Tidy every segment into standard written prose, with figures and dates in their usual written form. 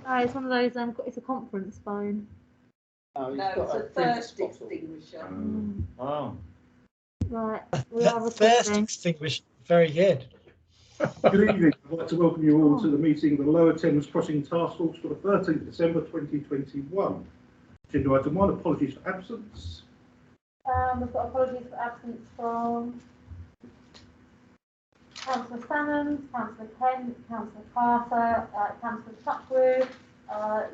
No, it's one of those. It's a conference phone. Oh, No, it's a thirst extinguisher. Oh. Right, we are First recording. extinguished. Very good. Good evening. I'd like to welcome you all to the meeting of the Lower Thames Crossing Task Force for the 13th December 2021. Agenda item 1, apologies for absence. We've got apologies for absence from Councillor Salmons, Councillor Kent, Councillor Carter, Councillor Tuckwood,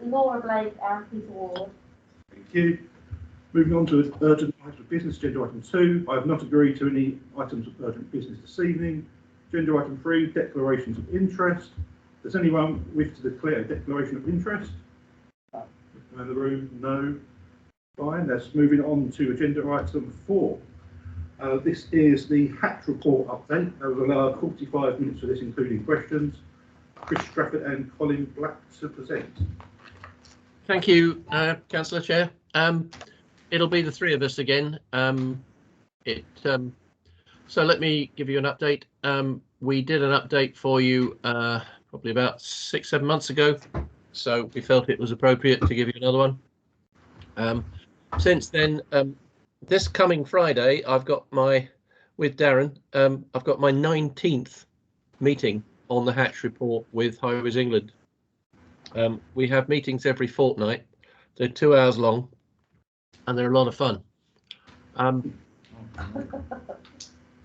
Laura Blake and Peter Ward. Thank you. Moving on to urgent items of business, agenda item 2. I have not agreed to any items of urgent business this evening. Agenda item 3, declarations of interest. Does anyone wish to declare a declaration of interest? In the room, no. Fine, let's moving on to agenda item 4. This is the Hatch report update. I will allow 45 minutes for this, including questions. Chris Strafford and Colin Black to present. Thank you, Councillor Chair. It'll be the three of us again. So let me give you an update. We did an update for you probably about 6-7 months ago, so we felt it was appropriate to give you another one. Since then, this coming Friday, with Darren, I've got my 19th meeting on the Hatch report with Highways England. We have meetings every fortnight. They're 2 hours long and they're a lot of fun.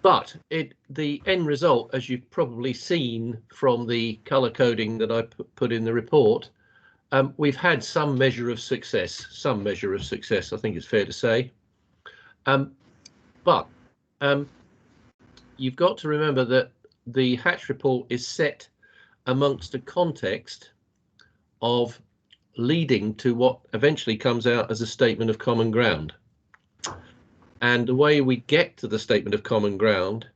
But the end result, as you've probably seen from the colour coding that I put in the report, we've had some measure of success, I think it's fair to say. But you've got to remember that the Hatch report is set amongst a context of leading to what eventually comes out as a statement of common ground. And the way we get to the statement of common ground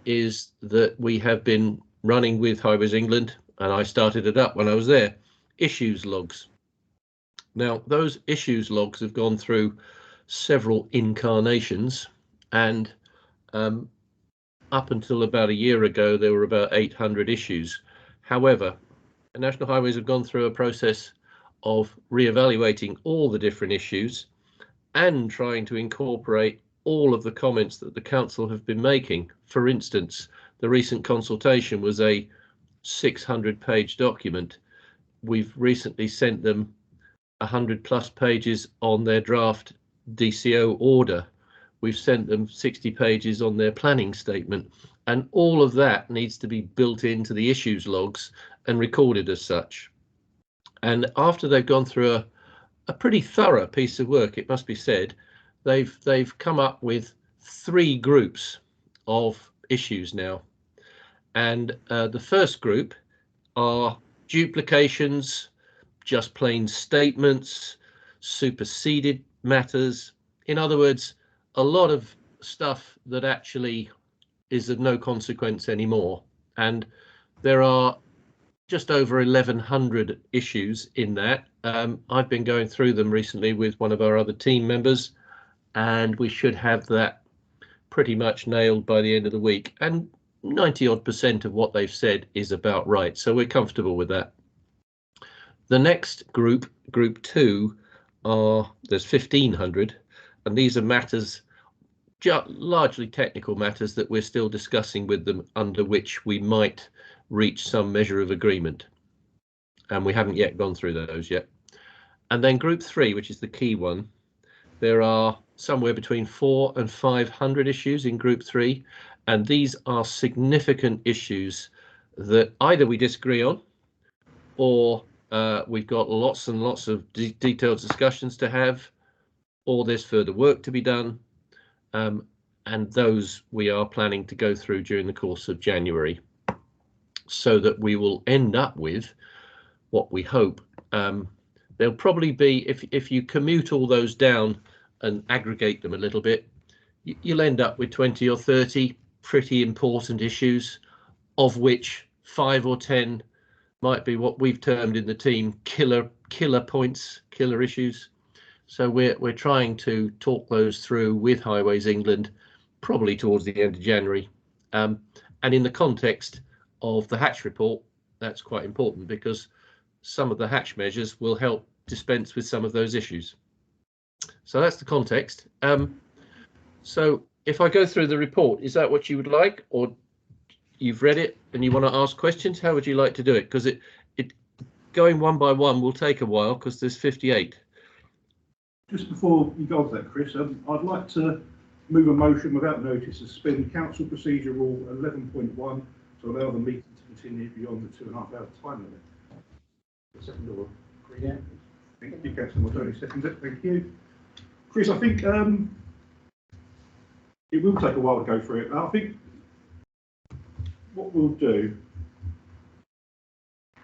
is that we have been running with Highways England, and I started it up when I was there, issues logs. Now, those issues logs have gone through several incarnations, and up until about a year ago, there were about 800 issues. However, the National Highways have gone through a process of re-evaluating all the different issues and trying to incorporate all of the comments that the council have been making. For instance, the recent consultation was a 600-page document. We've recently sent them 100+ pages on their draft DCO order. We've sent them 60 pages on their planning statement, and all of that needs to be built into the issues logs and recorded as such. And after they've gone through a pretty thorough piece of work, it must be said, they've come up with 3 groups of issues now. And the first group are duplications, just plain statements, superseded matters. In other words, a lot of stuff that actually is of no consequence anymore. And there are just over 1,100 issues in that. I've been going through them recently with one of our other team members, and we should have that pretty much nailed by the end of the week. And 90-odd% of what they've said is about right, so we're comfortable with that. The next group, group 2, there's 1,500, and these are matters, largely technical matters that we're still discussing with them, under which we might reach some measure of agreement, and we haven't yet gone through those yet. And then group 3, which is the key one, there are somewhere between 400 and 500 issues in group 3, and these are significant issues that either we disagree on, or we've got lots and lots of detailed discussions to have, or there's further work to be done, and those we are planning to go through during the course of January, so that we will end up with what we hope. There'll probably be, if you commute all those down and aggregate them a little bit, you'll end up with 20 or 30 pretty important issues, of which 5 or 10 might be what we've termed in the team killer points, killer issues. So we're trying to talk those through with Highways England, probably towards the end of January. And in the context of the Hatch report, that's quite important, because some of the hatch measures will help dispense with some of those issues. So that's the context. So if I go through the report, is that what you would like, or you've read it and you want to ask questions? How would you like to do it? Because it going one by one will take a while because there's 58. Just before you go on to that, Chris, I'd like to move a motion without notice to suspend Council Procedure Rule 11.1 to allow the meeting to continue beyond the 2.5 hour time limit. The second or Yeah. thank you, Councillor Martoni, second it. Thank you. Chris, I think it will take a while to go through it. I think what we'll do, do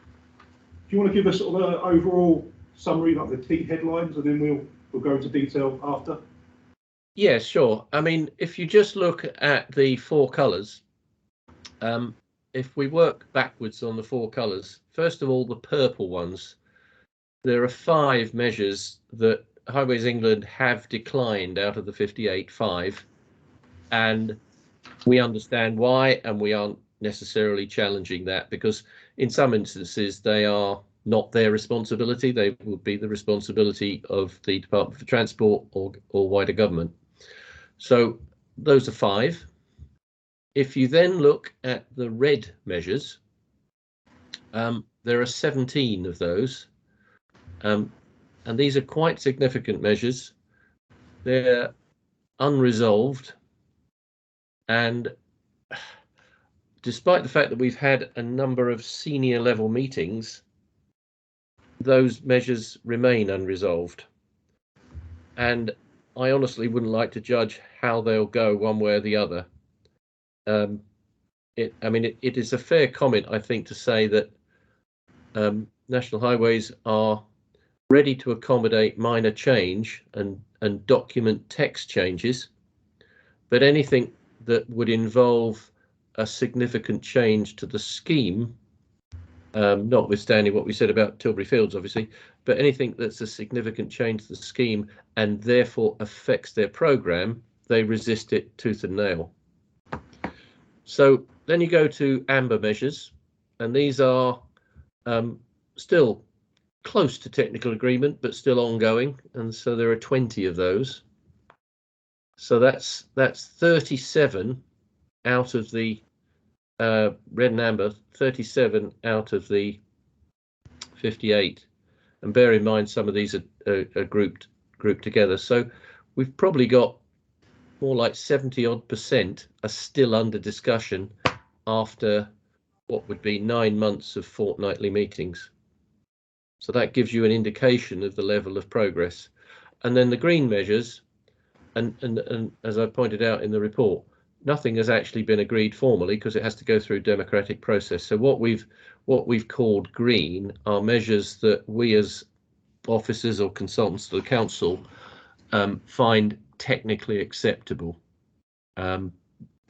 you want to give us sort of an overall summary, like the key headlines, and then we'll go into detail after? Yeah, sure. I mean, if you just look at the four colours, if we work backwards on the four colours, first of all, the purple ones, there are 5 measures that Highways England have declined out of the 58, 5, and we understand why, and we aren't necessarily challenging that, because in some instances they are not their responsibility. They would be the responsibility of the Department for Transport or wider government. So those are 5. If you then look at the red measures, there are 17 of those, and these are quite significant measures. They're unresolved, and despite the fact that we've had a number of senior level meetings, those measures remain unresolved. And I honestly wouldn't like to judge how they'll go one way or the other. It is a fair comment, I think, to say that National Highways are ready to accommodate minor change and document text changes, but anything that would involve a significant change to the scheme, notwithstanding what we said about Tilbury Fields, obviously, but anything that's a significant change to the scheme and therefore affects their programme, they resist it tooth and nail. So then you go to amber measures, and these are still close to technical agreement, but still ongoing, and so there are 20 of those. So that's 37 out of the red and amber, 37 out of the 58, and bear in mind some of these are grouped together. So we've probably got more like 70% are still under discussion after what would be 9 months of fortnightly meetings. So that gives you an indication of the level of progress. And then the green measures, and as I pointed out in the report, nothing has actually been agreed formally because it has to go through democratic process. So what we've called green are measures that we as officers or consultants to the council find technically acceptable.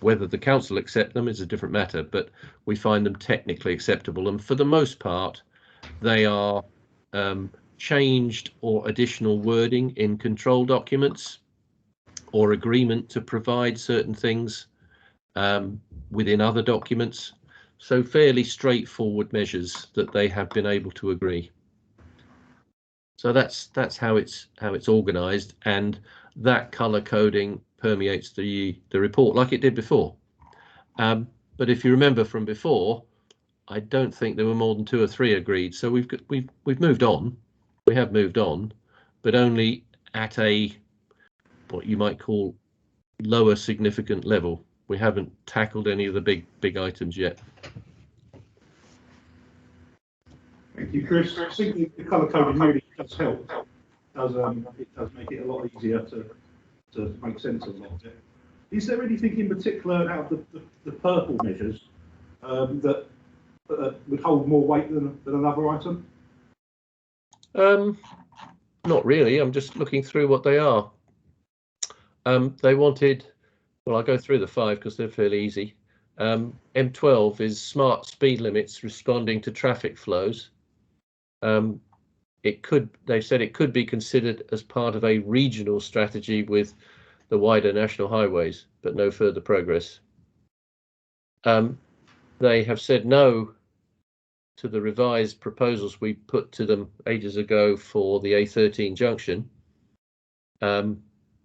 Whether the council accept them is a different matter, but we find them technically acceptable, and for the most part they are changed or additional wording in control documents or agreement to provide certain things within other documents. So fairly straightforward measures that they have been able to agree. So that's how it's organised, and that colour coding permeates the report like it did before. But if you remember from before, I don't think there were more than 2 or 3 agreed. So we've moved on. We have moved on, but only at a what you might call lower significant level. We haven't tackled any of the big items yet. Thank you, Chris. I think the colour coding really does help. It does make it a lot easier to make sense of a lot of it. Is there anything in particular out of the purple measures that would hold more weight than another item? Not really. I'm just looking through what they are. They wanted, well, I'll go through the 5 because they're fairly easy. M12 is smart speed limits responding to traffic flows. They said it could be considered as part of a regional strategy with the wider national highways, but no further progress. They have said no to the revised proposals we put to them ages ago for the A13 junction.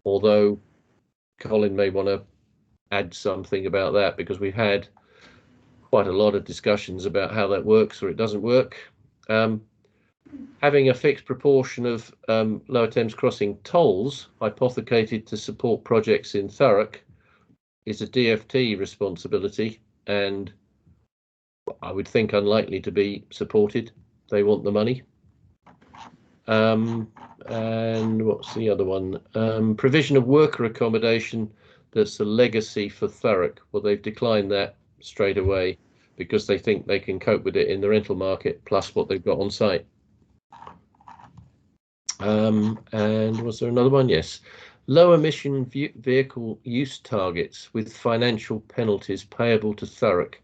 Although Colin may want to add something about that, because we've had quite a lot of discussions about how that works or it doesn't work. Having a fixed proportion of Lower Thames Crossing tolls hypothecated to support projects in Thurrock is a DfT responsibility, and I would think unlikely to be supported. They want the money. And what's the other one? Provision of worker accommodation that's a legacy for Thurrock. Well, they've declined that straight away because they think they can cope with it in the rental market plus what they've got on site. And was there another one? Yes. Low emission vehicle use targets with financial penalties payable to Thurrock.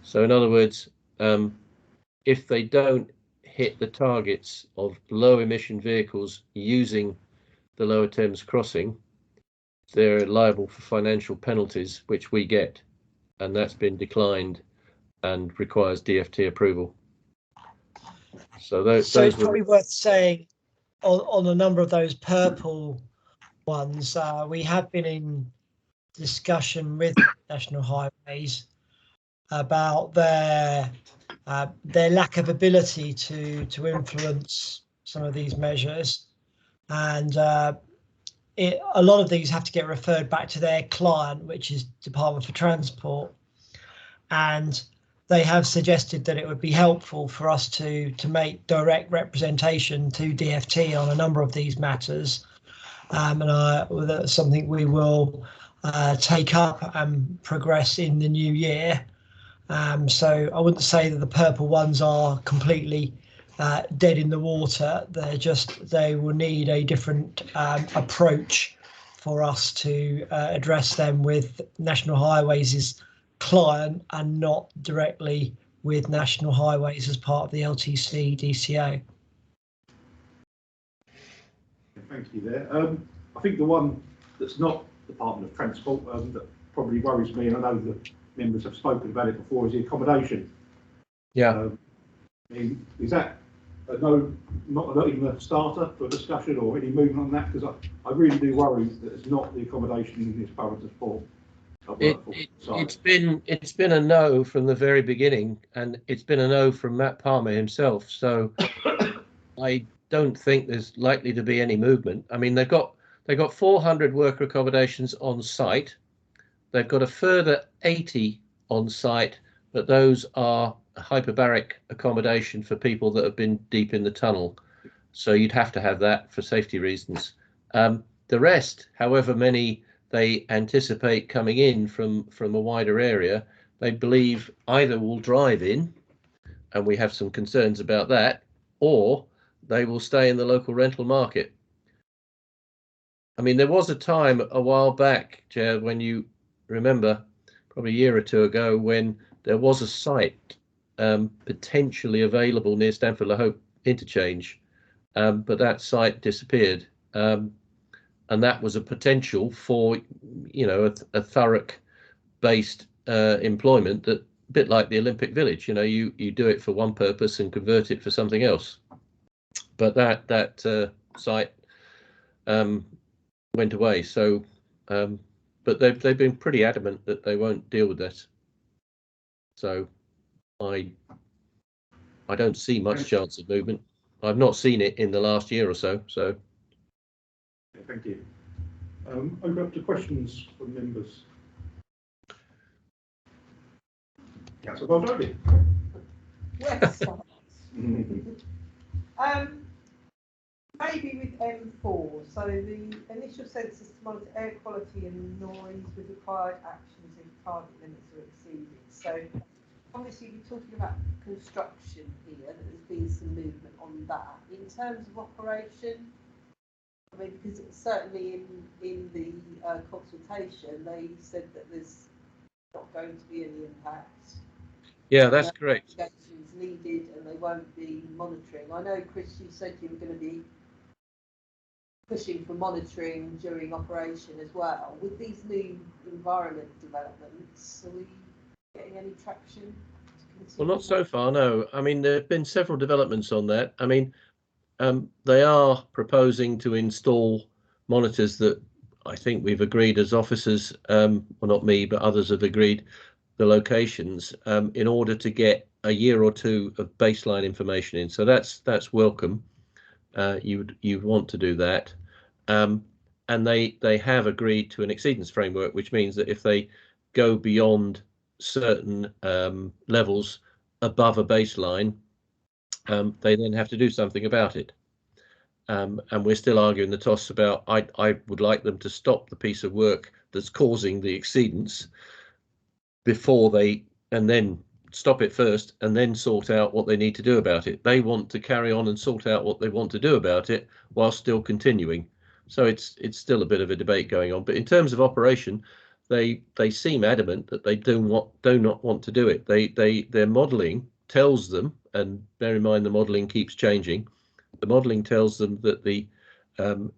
So in other words, if they don't hit the targets of low emission vehicles using the Lower Thames Crossing, they're liable for financial penalties, which we get, and that's been declined and requires DfT approval. So those it's probably worth saying on a number of those purple ones, we have been in discussion with National Highways about their lack of ability to influence some of these measures, and a lot of these have to get referred back to their client, which is Department for Transport, and they have suggested that it would be helpful for us to make direct representation to DfT on a number of these matters, and that's something we will take up and progress in the new year. So I wouldn't say that the purple ones are completely dead in the water. They will need a different approach for us to address them with National Highways' client and not directly with National Highways as part of the LTC DCO. Thank you there. I think the one that's not Department of Transport that probably worries me, and I know the members have spoken about it before, is the accommodation. Yeah. I mean, is that not even a starter for a discussion or any movement on that? Because I really do worry that it's not the accommodation in this current support. It's been a no from the very beginning, and it's been a no from Matt Palmer himself. So I don't think there's likely to be any movement. I mean, they've got 400 worker accommodations on site. They've got a further 80 on site, but those are hyperbaric accommodation for people that have been deep in the tunnel. So you'd have to have that for safety reasons. The rest, however many they anticipate coming in from a wider area, they believe either will drive in, and we have some concerns about that, or they will stay in the local rental market. I mean, there was a time a while back, Jared, when you remember, probably a year or two ago, when there was a site potentially available near Stamford-le-Hope interchange, but that site disappeared. And that was a potential for, a Thurrock-based employment, that a bit like the Olympic Village. You do it for one purpose and convert it for something else. But that site went away. So, but they've been pretty adamant that they won't deal with this. So, I don't see much chance of movement. I've not seen it in the last year or so. So. Thank you. Open up to questions from members. Councillor Baldoni. Yes. Maybe with M4, so the initial census to monitor air quality and noise with required actions if target limits are exceeded. So obviously we're talking about construction here, that there's been some movement on that. In terms of operation, I mean, because certainly in the consultation, they said that there's not going to be any impact. Yeah, that's correct. Investigations needed, and they won't be monitoring. I know, Chris, you said you were going to be pushing for monitoring during operation as well. With these new environment developments, are we getting any traction to Well, not so far, no. I mean, there have been several developments on that. I mean, they are proposing to install monitors that I think we've agreed as officers, well, not me, but others have agreed the locations in order to get a year or two of baseline information in. So that's welcome. You'd want to do that. And they have agreed to an exceedance framework, which means that if they go beyond certain levels above a baseline, they then have to do something about it. And we're still arguing the toss about, I would like them to stop the piece of work that's causing the exceedance before they, and then stop it first and then sort out what they need to do about it. They want to carry on and sort out what they want to do about it while still continuing. So it's still a bit of a debate going on. But in terms of operation, they seem adamant that they do not want to do it. Their modelling tells them, and bear in mind the modelling keeps changing. The modelling tells them that the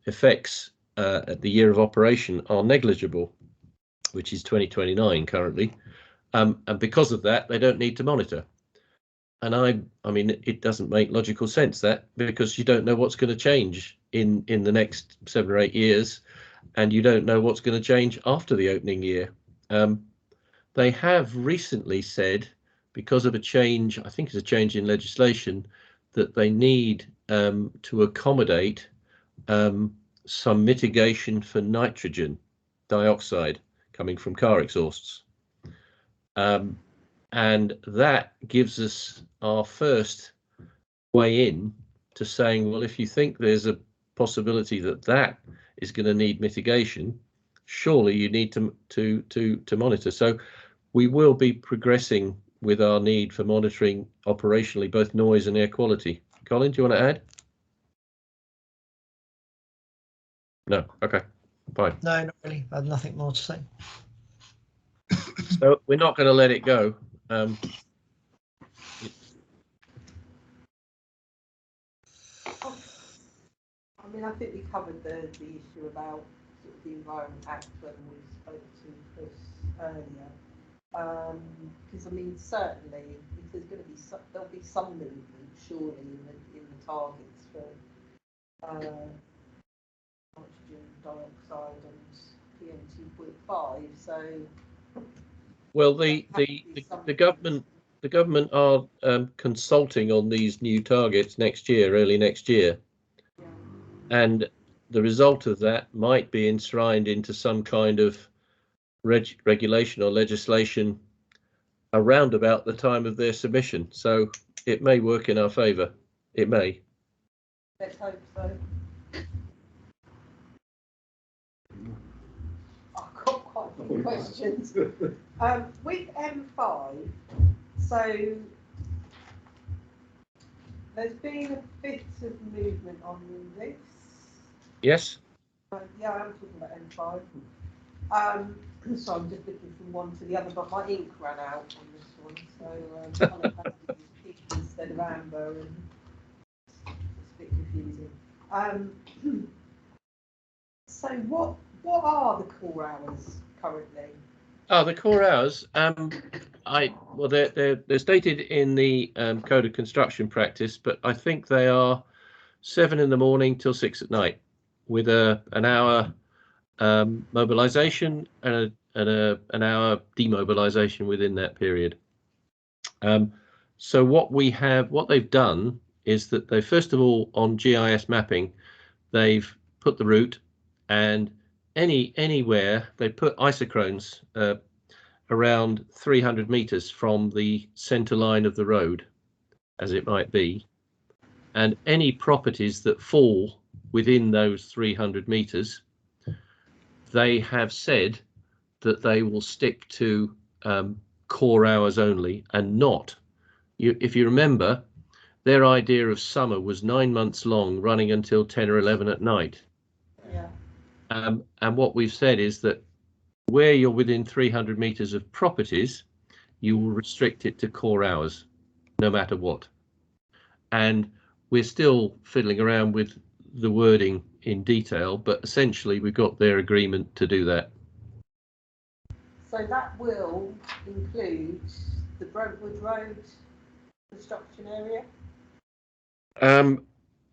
effects at the year of operation are negligible, which is 2029 currently. And because of that, they don't need to monitor. And I mean, it doesn't make logical sense, that, because you don't know what's going to change in the next 7 or 8 years, and you don't know what's going to change after the opening year. They have recently said, because of a change, I think it's a change in legislation, that they need to accommodate some mitigation for nitrogen dioxide coming from car exhausts. And that gives us our first way in to saying, well, if you think there's a possibility that that is going to need mitigation, surely you need to monitor. So we will be progressing with our need for monitoring operationally both noise and air quality. Colin, do you want to add? No. Okay. Fine. No, not really. I have nothing more to say. So we're not going to let it go. I mean, I think we covered the issue about sort of the Environment Act when we spoke to Chris earlier. Because I mean, certainly, if there's going to be there'll be some movement, surely, in the targets for nitrogen dioxide and PM2.5. So, well, the government are consulting on these new targets next year, early next year, yeah. and the result of that might be enshrined into some kind of regulation or legislation around about the time of their submission. So it may work in our favour. It may. Let's hope so. I've got quite a few questions. With M5, so there's been a bit of movement on this. Yes. Yeah, I'm talking about M5. So I'm just looking from one to the other, but my ink ran out on this one, so I'm kind of pink instead of amber, and it's a bit confusing. So what are the core hours currently? Oh, the core hours. Well, they're stated in the Code of Construction Practice, but I think they are 7 in the morning till 6 at night, with an hour mobilisation and an hour demobilisation within that period. So what they've done is that they, first of all, on GIS mapping, they've put the route, and anywhere they put isochrones around 300 meters from the center line of the road, as it might be, and any properties that fall within those 300 meters, they have said that they will stick to core hours only, and not, if you remember, their idea of summer was 9 months long, running until 10 or 11 at night. Yeah. And what we've said is that where you're within 300 meters of properties, you will restrict it to core hours, no matter what. And we're still fiddling around with the wording in detail, but essentially we've got their agreement to do that. So that will include the Brentwood Road construction area?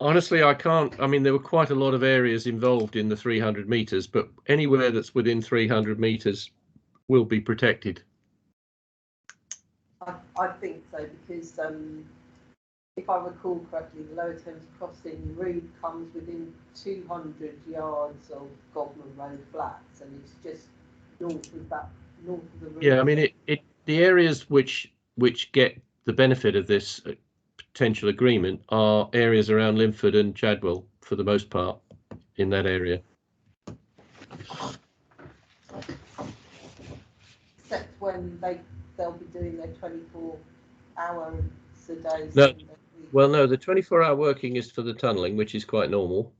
Honestly, I can't. I mean, there were quite a lot of areas involved in the 300 metres, but anywhere that's within 300 metres will be protected. I think so, because if I recall correctly, the Lower Thames crossing route comes within 200 yards of Godman Road flats, and it's just north of the route. Yeah, I mean, the areas which get the benefit of this potential agreement are areas around Linford and Chadwell for the most part in that area. Except when they'll be doing their 24-hour a day. No, well, no, the 24-hour working is for the tunnelling, which is quite normal.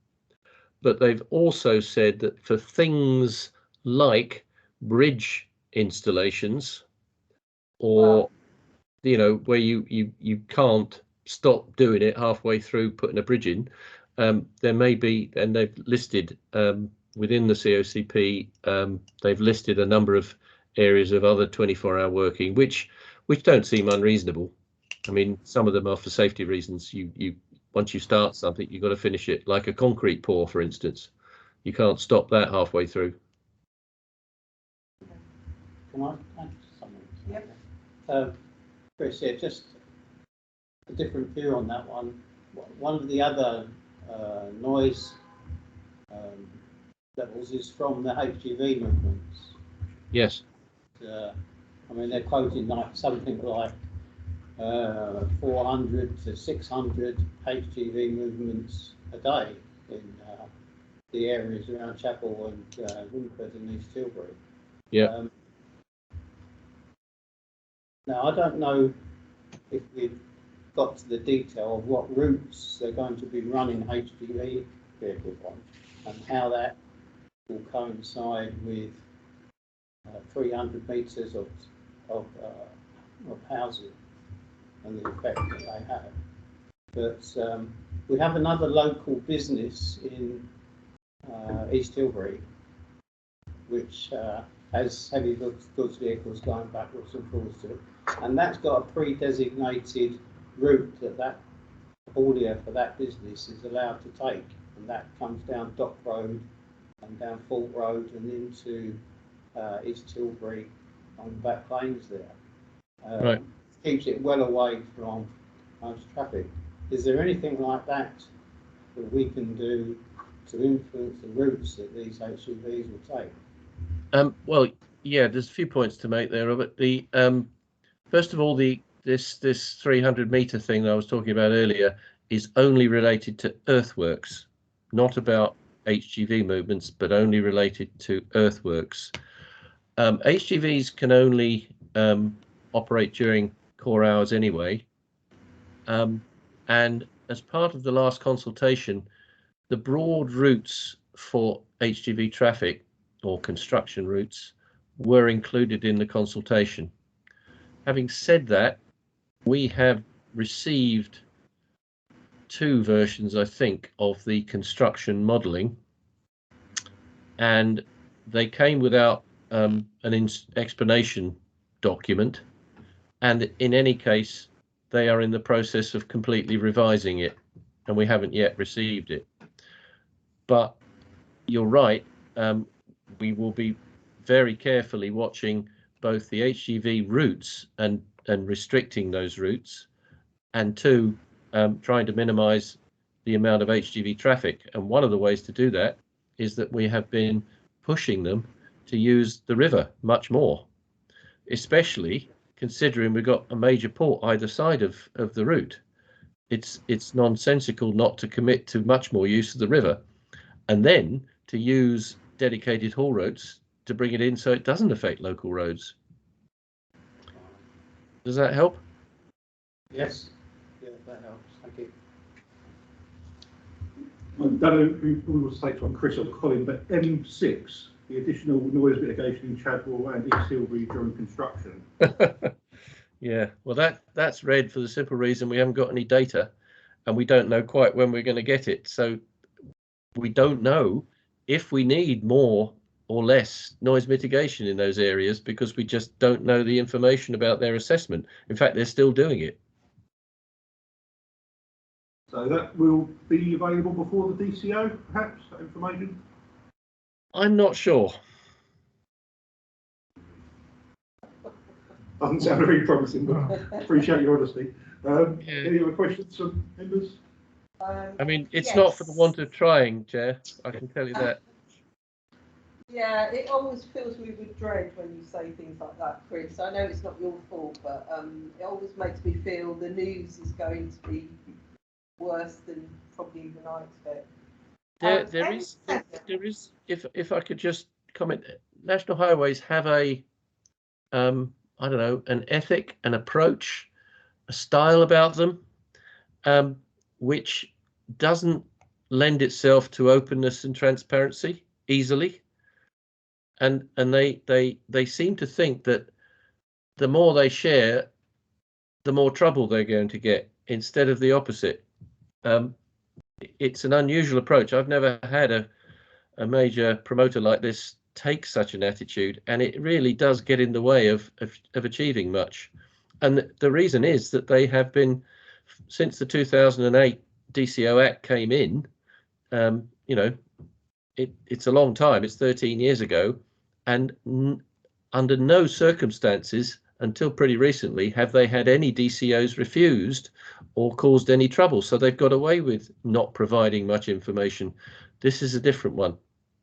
But they've also said that for things like bridge installations, or you know, where you can't stop doing it halfway through putting a bridge in, there may be, and they've listed within the COCP, they've listed a number of areas of other 24-hour working, which don't seem unreasonable. I mean, some of them are for safety reasons. You once you start something, you've got to finish it, like a concrete pour, for instance. You can't stop that halfway through. Can I add something? Yep. Chris, yeah, just a different view on that one. One of the other noise levels is from the HGV movements. Yes. I mean, they're quoting like something like 400 to 600 HGV movements a day in the areas around Chapel and Winford and East Tilbury. Yeah. Now, I don't know if we've got to the detail of what routes they're going to be running HGV vehicles on and how that will coincide with 300 metres of housing and the effect that they have. But we have another local business in East Tilbury which has heavy goods vehicles going backwards and forwards to it, and that's got a pre-designated route that haulier for that business is allowed to take, and that comes down Dock Road and down Fort Road and into East Tilbury on the back lanes there. Right. Keeps it well away from most traffic. Is there anything like that we can do to influence the routes that these HGVs will take? Well, yeah, there's a few points to make there, Robert. The first of all, this 300 metre thing that I was talking about earlier is only related to earthworks, not about HGV movements, but only related to earthworks. HGVs can only operate during core hours anyway, and as part of the last consultation, the broad routes for HGV traffic or construction routes were included in the consultation. Having said that, we have received 2 versions, I think, of the construction modelling, and they came without an explanation document, and in any case they are in the process of completely revising it, and we haven't yet received it. But you're right, we will be very carefully watching both the HGV routes and restricting those routes, and 2, trying to minimise the amount of HGV traffic. And one of the ways to do that is that we have been pushing them to use the river much more, especially considering we've got a major port either side of the route. It's nonsensical not to commit to much more use of the river, and then to use dedicated haul roads to bring it in so it doesn't affect local roads. Does that help? Yes. Yeah, that helps. Thank you. I don't know who will say to Chris or Colin, but M6, the additional noise mitigation in Chadwell and East Tilbury during construction. Yeah, well, that's red for the simple reason we haven't got any data, and we don't know quite when we're going to get it. So we don't know if we need more or less noise mitigation in those areas because we just don't know the information about their assessment. In fact, they're still doing it. So that will be available before the DCO, perhaps, that information? I'm not sure. Doesn't sound very promising, but appreciate your honesty. Any other questions from members? I mean, it's yes. not for the want of trying, Chair. I can tell you that. Yeah, it always fills me with dread when you say things like that, Chris. I know it's not your fault, but it always makes me feel the news is going to be worse than probably even I expect. There is. If I could just comment, National Highways have a, I don't know, an ethic, an approach, a style about them, which doesn't lend itself to openness and transparency easily. And they seem to think that the more they share, the more trouble they're going to get, instead of the opposite. It's an unusual approach. I've never had a major promoter like this take such an attitude, and it really does get in the way of achieving much. And the reason is that they have been, since the 2008 DCO Act came in, you know, it's a long time, it's 13 years ago, and under no circumstances until pretty recently have they had any DCOs refused or caused any trouble. So they've got away with not providing much information. This is a different one,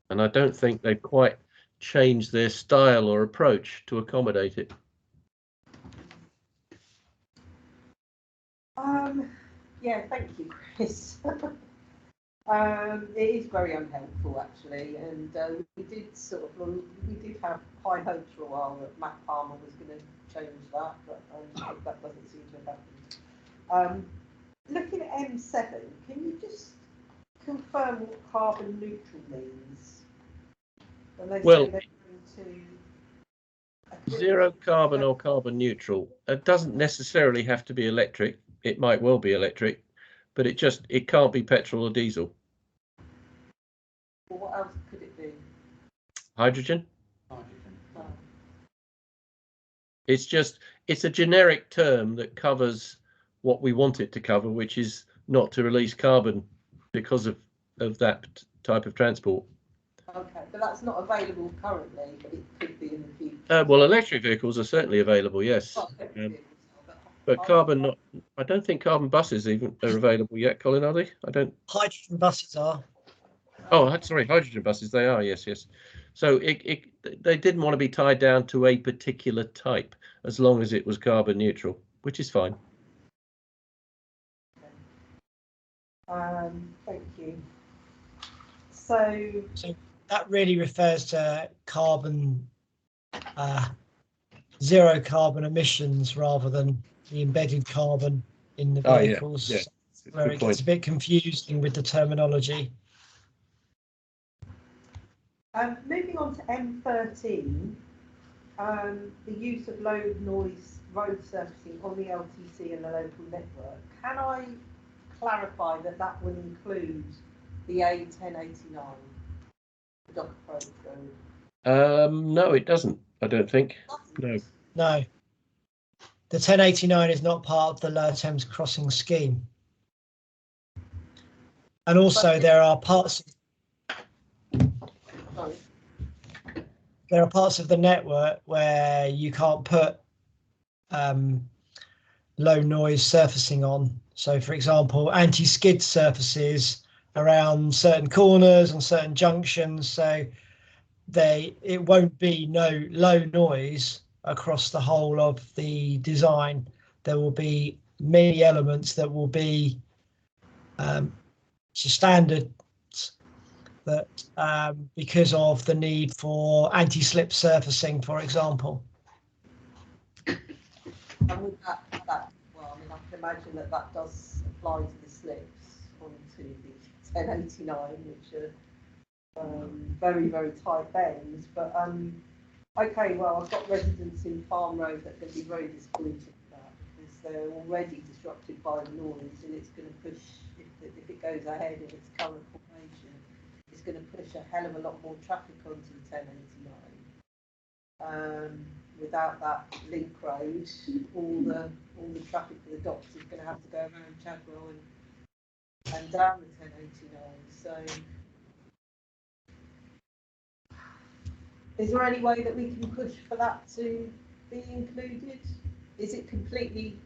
and I don't think they've quite changed their style or approach to accommodate it. Yeah, thank you, Chris. It is very unhelpful, actually, and we did have high hopes for a while that Matt Palmer was going to change that, but that doesn't seem to have happened. Looking at M7, can you just confirm what carbon neutral means? When they Well, say they're going to zero carbon or carbon neutral, it doesn't necessarily have to be electric. It might well be electric, but it can't be petrol or diesel. Well, what else could it be? Hydrogen. Hydrogen. Oh. It's a generic term that covers what we want it to cover, which is not to release carbon because of that type of transport. Okay, but that's not available currently, but it could be in the future. Well, electric vehicles are certainly available, yes. But carbon not. I don't think carbon buses even are available yet, Colin, are they? I don't. Hydrogen buses are. Oh, sorry, hydrogen buses. They are, yes. So they didn't want to be tied down to a particular type, as long as it was carbon neutral, which is fine. Thank you. So That really refers to carbon, zero carbon emissions rather than the embedded carbon in the vehicles. Yeah. Where it gets a bit confusing with the terminology. moving on to M13, the use of low noise road surfacing on the LTC and the local network. Can I clarify that that will include the A1089, the Dock Approach Road? No, it doesn't. I don't think. No. The 1089 is not part of the Lower Thames Crossing scheme. And also there are parts of the network where you can't put low noise surfacing on. So for example, anti-skid surfaces around certain corners and certain junctions. So it won't be no low noise across the whole of the design. There will be many elements that will be standards that because of the need for anti-slip surfacing, for example. And with that, well, I mean, I can imagine that does apply to the slips onto the 1089, which are very, very tight bends. But okay, well, I've got residents in Farm Road that can be very disappointed with that because they're already disrupted by the noise, and it's going to push, if it goes ahead in its current formation, it's going to push a hell of a lot more traffic onto the 1089. Without that link road, all the traffic for the docks is going to have to go around Chadwell and down the 1089. So, is there any way that we can push for that to be included? Is it completely?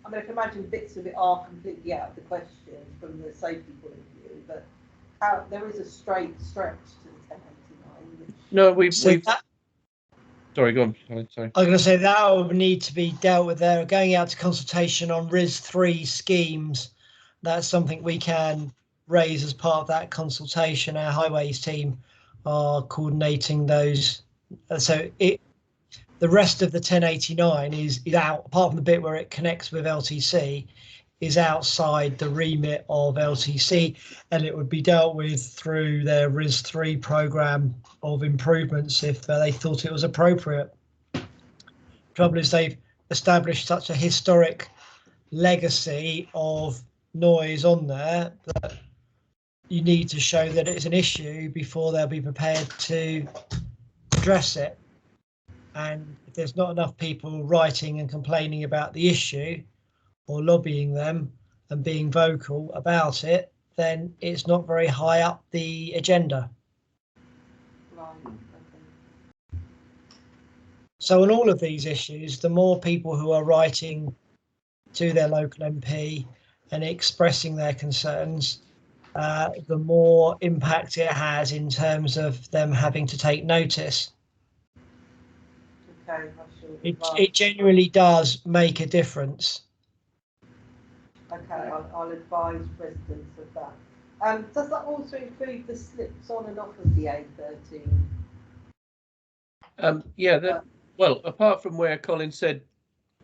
I mean, I can imagine bits of it are completely out of the question from the safety point of view, but there is a straight stretch to the 1089. No, we've. Sorry, go on. Sorry. I'm going to say that would need to be dealt with there. Going out to consultation on RIS3 schemes, that's something we can raise as part of that consultation. Our highways team are coordinating those. So the rest of the 1089 is out, apart from the bit where it connects with LTC, is outside the remit of LTC, and it would be dealt with through their RIS3 programme of improvements if they thought it was appropriate. Trouble is they've established such a historic legacy of noise on there that you need to show that it's an issue before they'll be prepared to address it. And if there's not enough people writing and complaining about the issue or lobbying them and being vocal about it, then it's not very high up the agenda. Right, okay. So on all of these issues, the more people who are writing to their local MP and expressing their concerns, the more impact it has in terms of them having to take notice. Okay, It genuinely does make a difference. Okay, I'll advise residents of that. Does that also include the slips on and off of the A13? Well, apart from where Colin said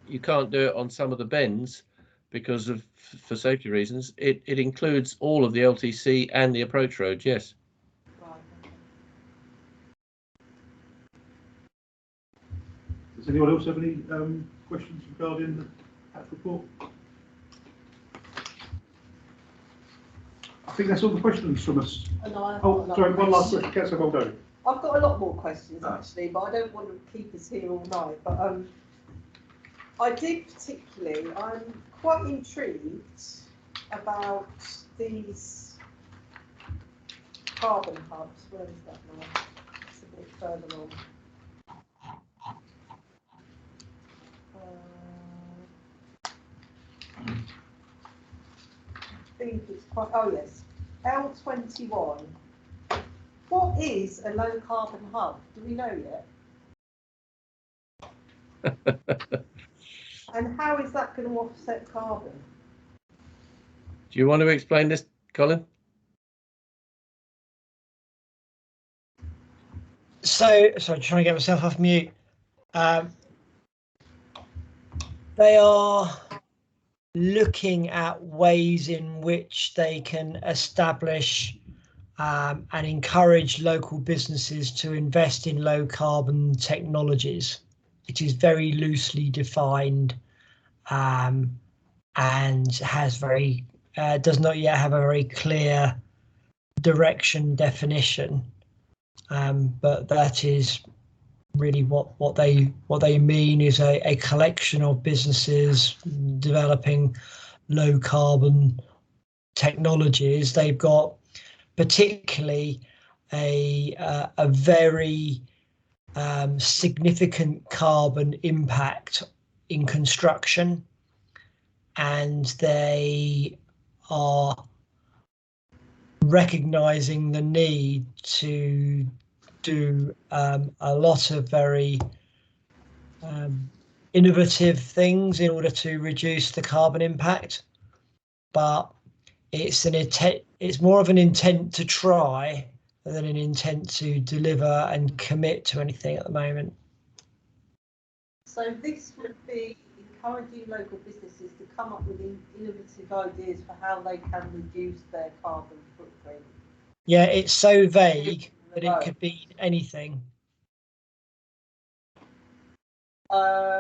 you can't do it on some of the bends because of for safety reasons, it includes all of the LTC and the approach roads. Yes. Right. Okay. Does anyone else have any questions regarding the HAT report? I think that's all the questions from us. Sorry, one last question. Councillor Muldoon. I've got a lot more questions actually, but I don't want to keep us here all night. But I'm quite intrigued about these carbon hubs. Where is that now? It's a bit further on. I think it's quite. Oh yes, L21. What is a low carbon hub? Do we know yet? And how is that going to offset carbon? Do you want to explain this, Colin? So, sorry, trying to get myself off mute. They are looking at ways in which they can establish and encourage local businesses to invest in low carbon technologies. It is very loosely defined and has does not yet have a very clear direction definition. But that is really what they mean is a collection of businesses developing low carbon technologies. They've got particularly a very significant carbon impact in construction, and they are recognizing the need to do a lot of very innovative things in order to reduce the carbon impact, but it's more of an intent to try than an intent to deliver and commit to anything at the moment. So this would be encouraging local businesses to come up with innovative ideas for how they can reduce their carbon footprint. Yeah, it's so vague that it could be anything. Okay,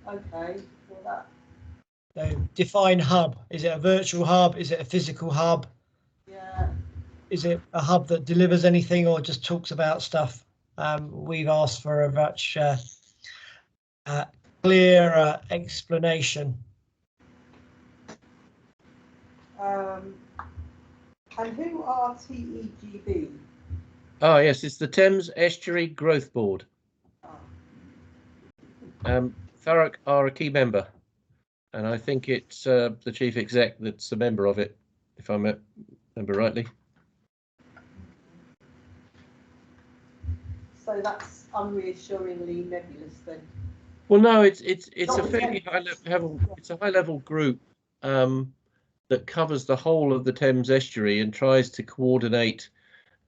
well that. So define hub. Is it a virtual hub? Is it a physical hub? Yeah. is it a hub that delivers anything or just talks about stuff? We've asked for a much clearer explanation. And who are TEGB? Oh yes, it's the Thames Estuary Growth Board. Thurrock are a key member, and I think it's the chief exec that's a member of it, if I remember rightly. So that's unreassuringly nebulous then. Well, no, it's Not a fairly high level. It's a high level group that covers the whole of the Thames Estuary and tries to coordinate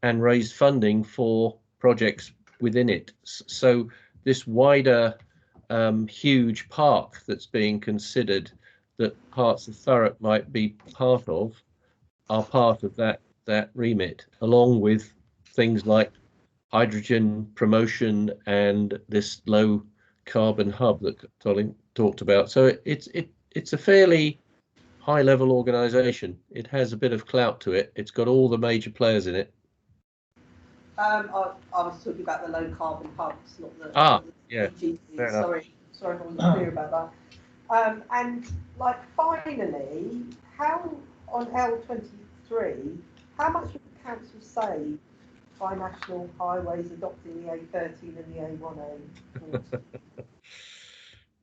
and raise funding for projects within it. So this wider huge park that's being considered that parts of Thurrock might be part of are part of that remit, along with things like hydrogen promotion and this low carbon hub that Colin talked about. So it's a fairly high level organization. It has a bit of clout to it. It's got all the major players in it. I was talking about the low carbon hubs, not the yeah. Sorry, if I wasn't clear about that. And like finally, how on L23, how much would the council save by national highways adopting the A13 and the A1A?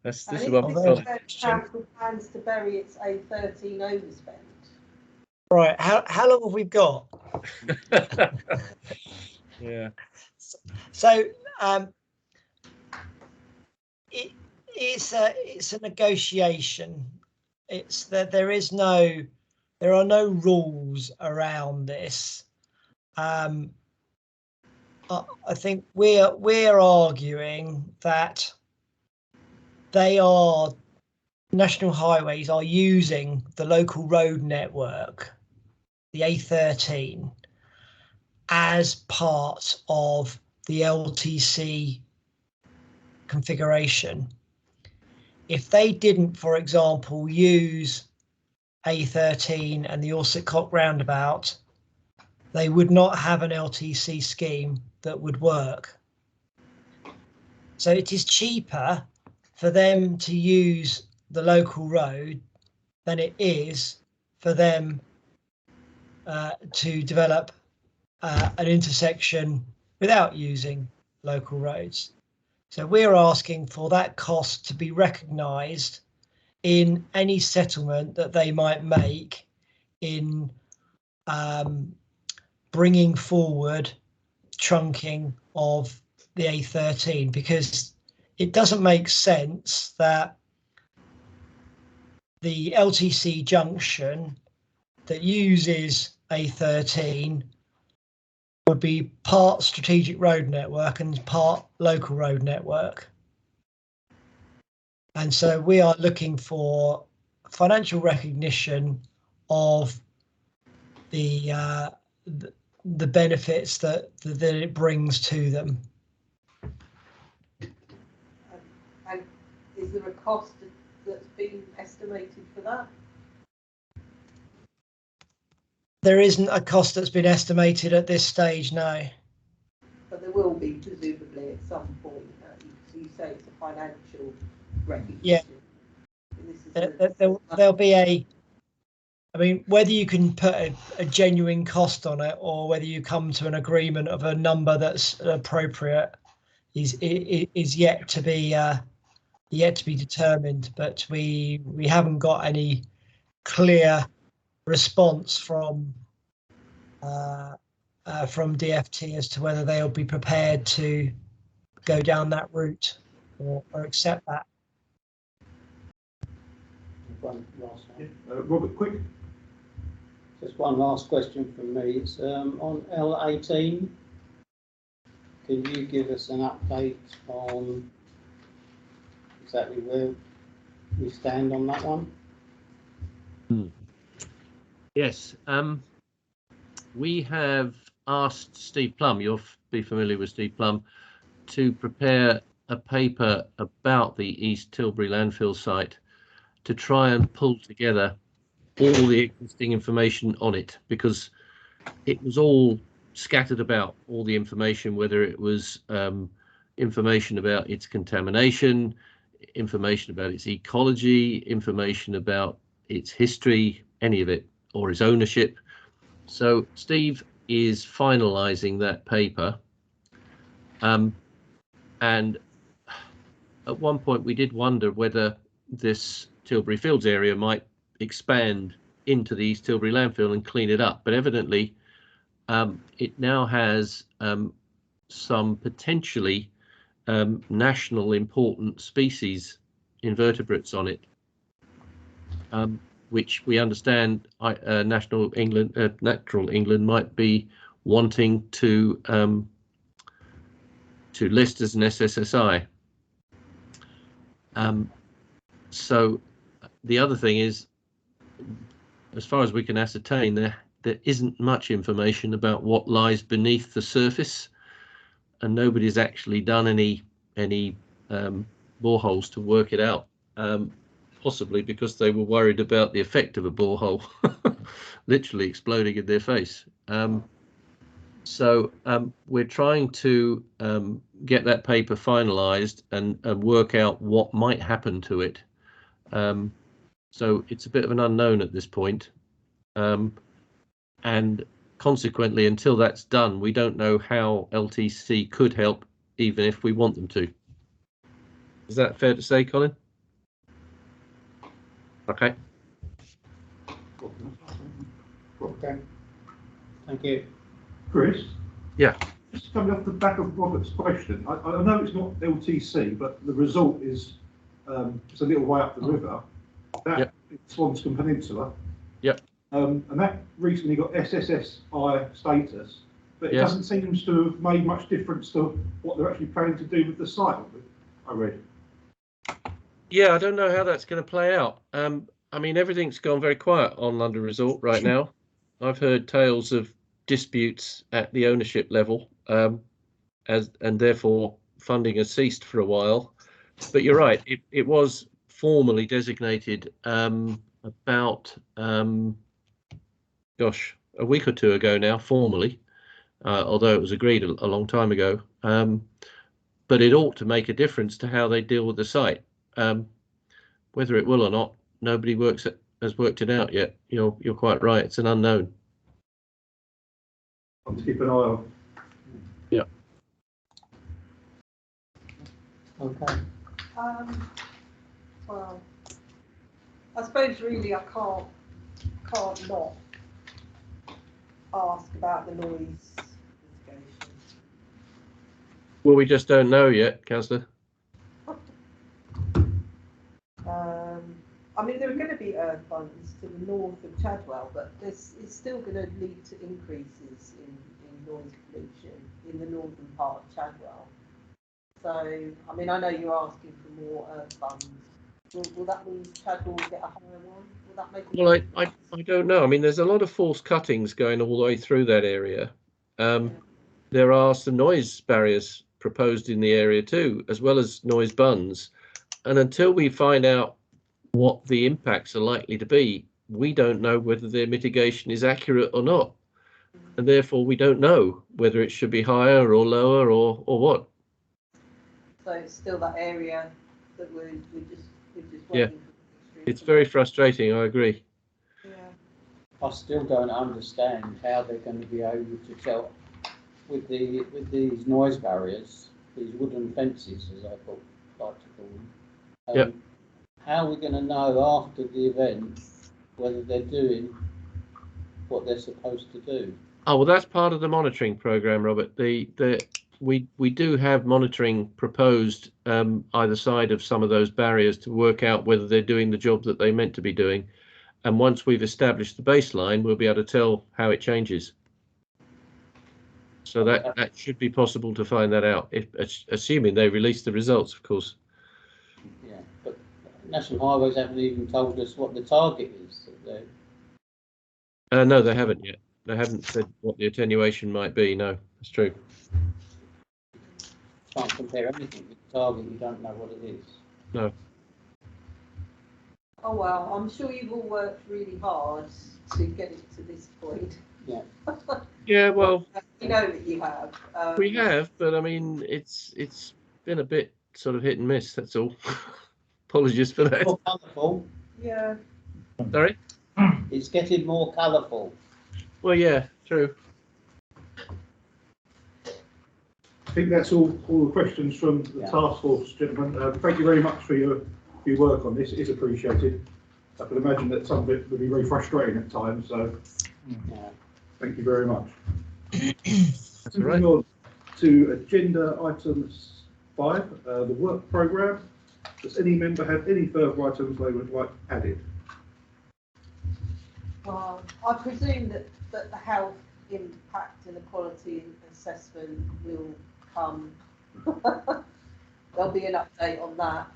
This and is what the council plans to bury its A13 overspend. Right, how long have we got? Yeah. So it's a negotiation. It's that there are no rules around this. I think we're arguing that National Highways are using the local road network, the A13, as part of the LTC configuration. If they didn't, for example, use A13 and the Orsett roundabout, they would not have an LTC scheme that would work. So it is cheaper for them to use the local road than it is for them to develop an intersection without using local roads. So we're asking for that cost to be recognised in any settlement that they might make in bringing forward trunking of the A13, because it doesn't make sense that the LTC junction that uses A13 would be part strategic road network and part local road network. And so we are looking for financial recognition of the benefits that it brings to them. And is there a cost that's been estimated for that? There isn't a cost that's been estimated at this stage, no. But there will be, presumably, at some point. So you say it's a financial recognition. Yeah. There'll be I mean, whether you can put a genuine cost on it or whether you come to an agreement of a number that's appropriate is yet to be determined. But we haven't got any clear response from DFT as to whether they'll be prepared to go down that route or accept that. One last one. Robert, quick. Just one last question from me. It's on L18. Can you give us an update on exactly where we stand on that one? Yes. We have asked Steve Plum, you'll be familiar with Steve Plum, to prepare a paper about the East Tilbury landfill site to try and pull together all the existing information on it, because it was all scattered about, all the information, whether it was information about its contamination, information about its ecology, information about its history, any of it, or its ownership. So Steve is finalising that paper. And at one point we did wonder whether this Tilbury Fields area might expand into the East Tilbury landfill and clean it up, but evidently it now has some potentially national important species invertebrates on it, which we understand Natural England might be wanting to list as an SSSI. So the other thing is, as far as we can ascertain, there isn't much information about what lies beneath the surface, and nobody's actually done any boreholes to work it out, possibly because they were worried about the effect of a borehole literally exploding in their face. So we're trying to get that paper finalised and work out what might happen to it. So it's a bit of an unknown at this point. And consequently, until that's done, we don't know how LTC could help, even if we want them to. Is that fair to say, Colin? Okay. Okay. Thank you. Chris? Yeah. Just coming off the back of Robert's question, I know it's not LTC, but the result is just a little way up the river. That Swanscombe Peninsula. Yep. And that recently got SSSI status, but it doesn't seem to have made much difference to what they're actually planning to do with the site, I read. Yeah, I don't know how that's going to play out. I mean, everything's gone very quiet on London Resort right now. I've heard tales of disputes at the ownership level, and therefore funding has ceased for a while. But you're right, it was formally designated about a week or two ago now, formally, although it was agreed a long time ago. But it ought to make a difference to how they deal with the site. Whether it will or not, nobody has worked it out yet. You're quite right, it's an unknown. I'll keep an eye on. Yeah. Okay. Well, I suppose really I can't not ask about the noise mitigation. Well, we just don't know yet, Councillor. I mean, there are going to be earth funds to the north of Chadwell, but it's still going to lead to increases in noise pollution in the northern part of Chadwell. So, I mean, I know you're asking for more earth funds. Will that mean Chadwell will get a higher one? Will that make a Well, I don't know. I mean, there's a lot of false cuttings going all the way through that area. There are some noise barriers proposed in the area too, as well as noise bunds. And until we find out what the impacts are likely to be, we don't know whether their mitigation is accurate or not. And therefore, we don't know whether it should be higher or lower or what. So it's still that area that we're just waiting for. It's very frustrating, I agree. Yeah. I still don't understand how they're going to be able to tell with these noise barriers, these wooden fences, as I like to call them. How are we going to know after the event whether they're doing what they're supposed to do? Oh, well, that's part of the monitoring program, Robert. We do have monitoring proposed either side of some of those barriers to work out whether they're doing the job that they meant to be doing. And once we've established the baseline, we'll be able to tell how it changes. So that should be possible to find that out, assuming they release the results, of course. Yeah, but National Highways haven't even told us what the target is. No, they haven't yet. They haven't said what the attenuation might be. No, that's true. Can't compare anything with the target. You don't know what it is. No. Oh well, I'm sure you've all worked really hard to get it to this point. Yeah, well, You know that you have. we have, but I mean, it's been a bit sort of hit and miss. That's all. Apologies for that. More colourful. Yeah. Sorry. It's getting more colourful. Well, yeah, true. I think that's all the questions from the task force, gentlemen. Thank you very much for your work on this. It is appreciated. I can imagine that some of it would be very frustrating at times, so thank you very much. That's all right. Moving on to agenda items 5, the work programme. Does any member have any further items they would like added? Well, I presume that the health impact and the quality assessment will come. There'll be an update on that.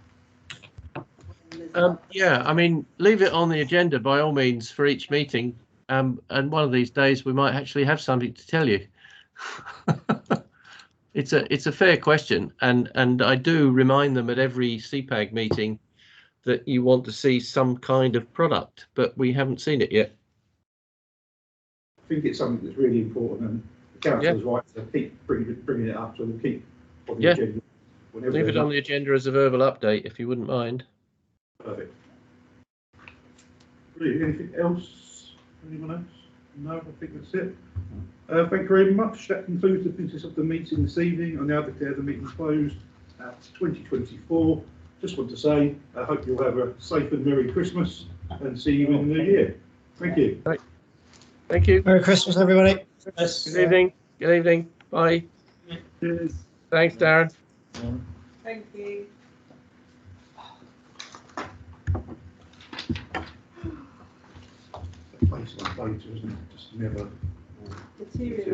Yeah, I mean, leave it on the agenda by all means for each meeting. And one of these days we might actually have something to tell you. It's a fair question, and I do remind them at every CPAG meeting that you want to see some kind of product, but we haven't seen it yet. I think it's something that's really important, and the council is right to keep bringing it up, so we'll keep on the agenda. Leave it on the agenda as a verbal update, if you wouldn't mind. Perfect. Brilliant. Anything else? Anyone else? No, I think that's it. Thank you very much. That concludes the business of the meeting this evening. I now declare the meeting closed at 2024. Just want to say, I hope you'll have a safe and Merry Christmas and see you in the new year. Thank you. Right. Thank you. Merry Christmas, everybody. Good evening. Good evening. Bye. Cheers. Thanks, Darren. Thank you. Place like data, isn't it? Just never. Material.